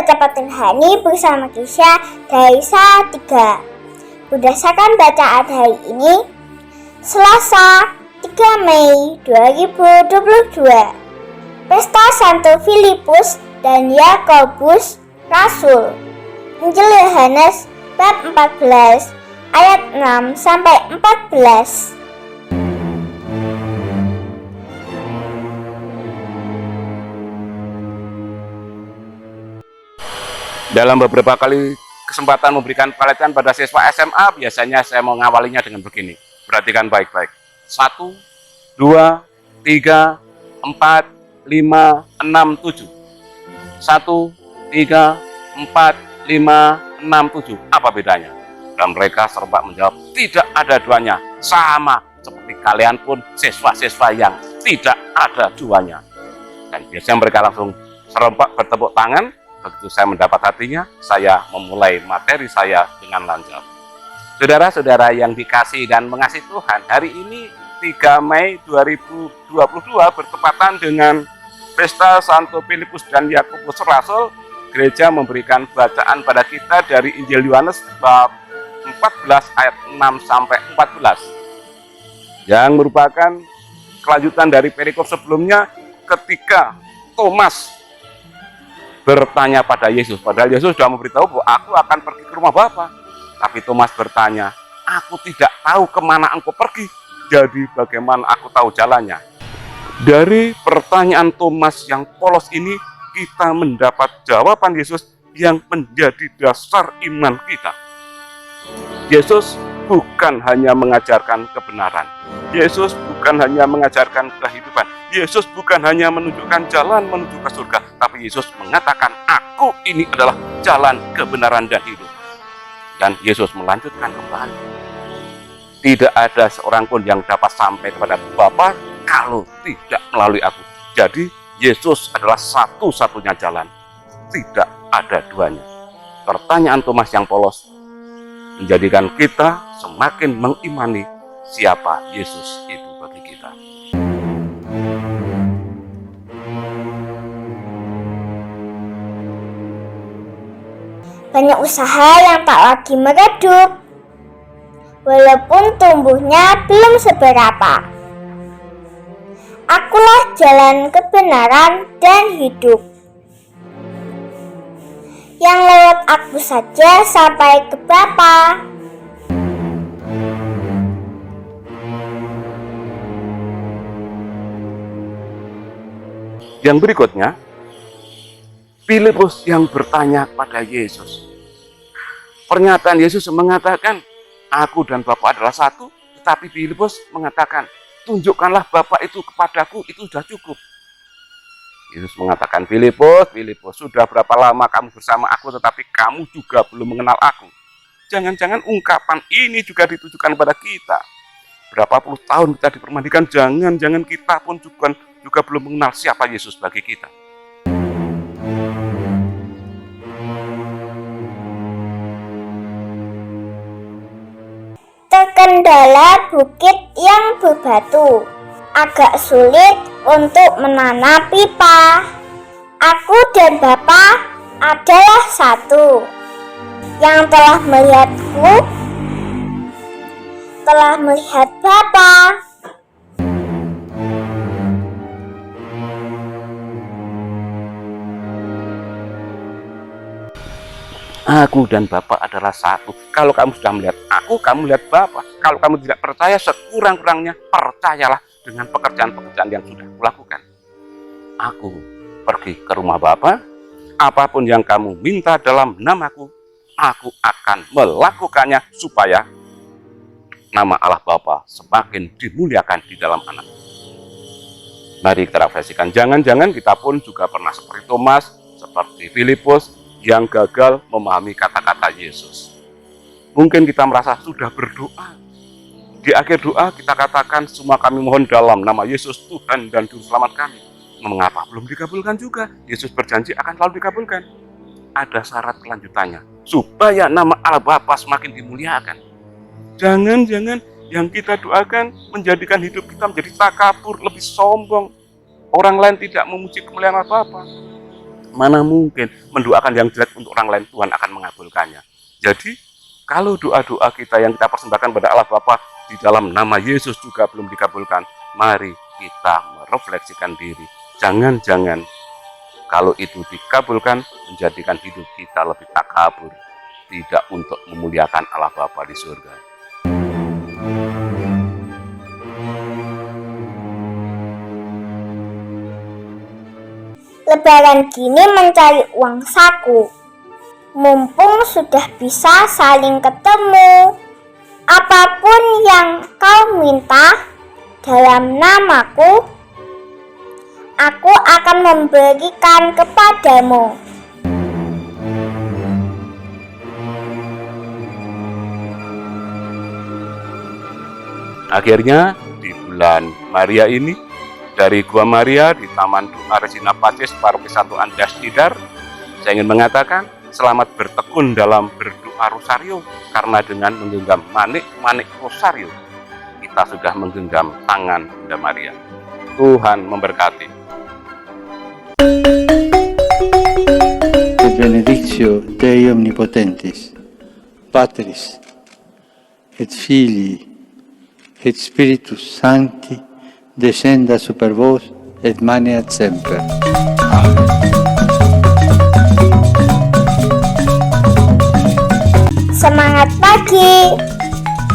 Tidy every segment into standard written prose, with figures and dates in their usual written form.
Baca Rohani bersama Kisah dari Salatiga. Berdasarkan bacaan hari ini, Selasa 3 Mei 2022, Pesta Santo Filipus dan Yakobus Rasul. Injil Yohanes bab 14 ayat 6 sampai 14. Dalam beberapa kali kesempatan memberikan pelatihan pada siswa SMA, biasanya saya mengawalinya dengan begini. Perhatikan baik-baik. 1, 2, 3, 4, 5, 6, 7. 1, 3, 4, 5, 6, 7. Apa bedanya? Dan mereka serba menjawab, tidak ada duanya. Sama seperti kalian pun siswa-siswa yang tidak ada duanya. Dan biasanya mereka langsung serempak bertepuk tangan. Begitu saya mendapat hatinya, saya memulai materi saya dengan lancar. Saudara-saudara yang dikasihi dan mengasihi Tuhan, hari ini 3 Mei 2022 bertepatan dengan Pesta Santo Filipus dan Yakobus Rasul. Gereja memberikan bacaan pada kita dari Injil Yohanes bab 14 ayat 6 sampai 14. Yang merupakan kelanjutan dari perikop sebelumnya ketika Thomas bertanya pada Yesus. Padahal Yesus sudah memberitahu bahwa aku akan pergi ke rumah Bapa. Tapi Thomas bertanya, aku tidak tahu kemana engkau pergi. Jadi bagaimana aku tahu jalannya? Dari pertanyaan Thomas yang polos ini, kita mendapat jawaban Yesus yang menjadi dasar iman kita. Yesus bukan hanya mengajarkan kebenaran. Yesus bukan hanya mengajarkan kehidupan. Yesus bukan hanya menunjukkan jalan menuju ke surga, tapi Yesus mengatakan, aku ini adalah jalan kebenaran dan hidup. Dan Yesus melanjutkan kembali. Tidak ada seorang pun yang dapat sampai kepada Bapa kalau tidak melalui aku. Jadi Yesus adalah satu-satunya jalan. Tidak ada duanya. Pertanyaan Thomas yang polos menjadikan kita semakin mengimani siapa Yesus itu bagi kita. Banyak usaha yang tak lagi meredup, walaupun tumbuhnya belum seberapa. Akulah jalan kebenaran dan hidup. Yang lewat aku saja sampai ke Bapa. Yang berikutnya, Filipus yang bertanya pada Yesus. Pernyataan Yesus mengatakan, aku dan Bapa adalah satu, tetapi Filipus mengatakan, tunjukkanlah Bapa itu kepadaku, itu sudah cukup. Yesus mengatakan, Filipus, sudah berapa lama kamu bersama aku, tetapi kamu juga belum mengenal aku. Jangan-jangan ungkapan ini juga ditujukan pada kita. Berapa puluh tahun kita dipermandikan, jangan-jangan kita pun juga belum mengenal siapa Yesus bagi kita. Terkendala bukit yang berbatu, agak sulit untuk menanam pipa. Aku dan Bapa adalah satu. Yang telah melihatku telah melihat Bapa. Aku dan Bapa adalah satu. Kalau kamu sudah melihat aku, kamu melihat Bapa. Kalau kamu tidak percaya, sekurang-kurangnya percayalah dengan pekerjaan-pekerjaan yang sudah kulakukan. Aku pergi ke rumah Bapa. Apapun yang kamu minta dalam namaku, aku akan melakukannya supaya nama Allah Bapa semakin dimuliakan di dalam anak. Mari kita refleksikan. Jangan-jangan kita pun juga pernah seperti Thomas, seperti Filipus, yang gagal memahami kata-kata Yesus. Mungkin kita merasa sudah berdoa. Di akhir doa kita katakan, semua kami mohon dalam nama Yesus Tuhan dan Juru Selamat kami. Mengapa belum dikabulkan juga? Yesus berjanji akan selalu dikabulkan. Ada syarat kelanjutannya, supaya nama Allah Bapa semakin dimuliakan. Jangan-jangan yang kita doakan menjadikan hidup kita menjadi takabur, lebih sombong. Orang lain tidak memuji kemuliaan Allah Bapa. Mana mungkin mendoakan yang jelek untuk orang lain Tuhan akan mengabulkannya. Jadi kalau doa-doa kita yang kita persembahkan pada Allah Bapa di dalam nama Yesus juga belum dikabulkan, mari kita merefleksikan diri. Jangan-jangan kalau itu dikabulkan menjadikan hidup kita lebih takabur, tidak untuk memuliakan Allah Bapa di surga. Lebaran gini mencari uang saku. Mumpung sudah bisa saling ketemu. Apapun yang kau minta dalam namaku, aku akan memberikan kepadamu. Akhirnya di bulan Maria ini, dari Gua Maria di Taman Doa Regina Pacis Paroki Santo Andreas Tidar, saya ingin mengatakan selamat bertekun dalam berdoa rosario, karena dengan menggenggam manik-manik rosario kita sudah menggenggam tangan Bunda Maria. Tuhan memberkati. Et benedictio Dei Omnipotentis, Patris, et Filii, et Spiritus Sancti, descenda super vos et maneat semper. Amen. Semangat pagi,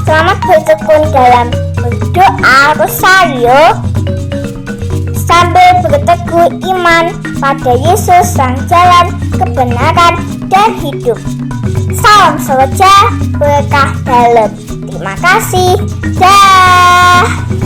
selamat bertekun dalam berdoa rosario sambil berteguh iman pada Yesus sang jalan, kebenaran, dan hidup. Salam sejahtera, berkah dalam. Terima kasih. Dah.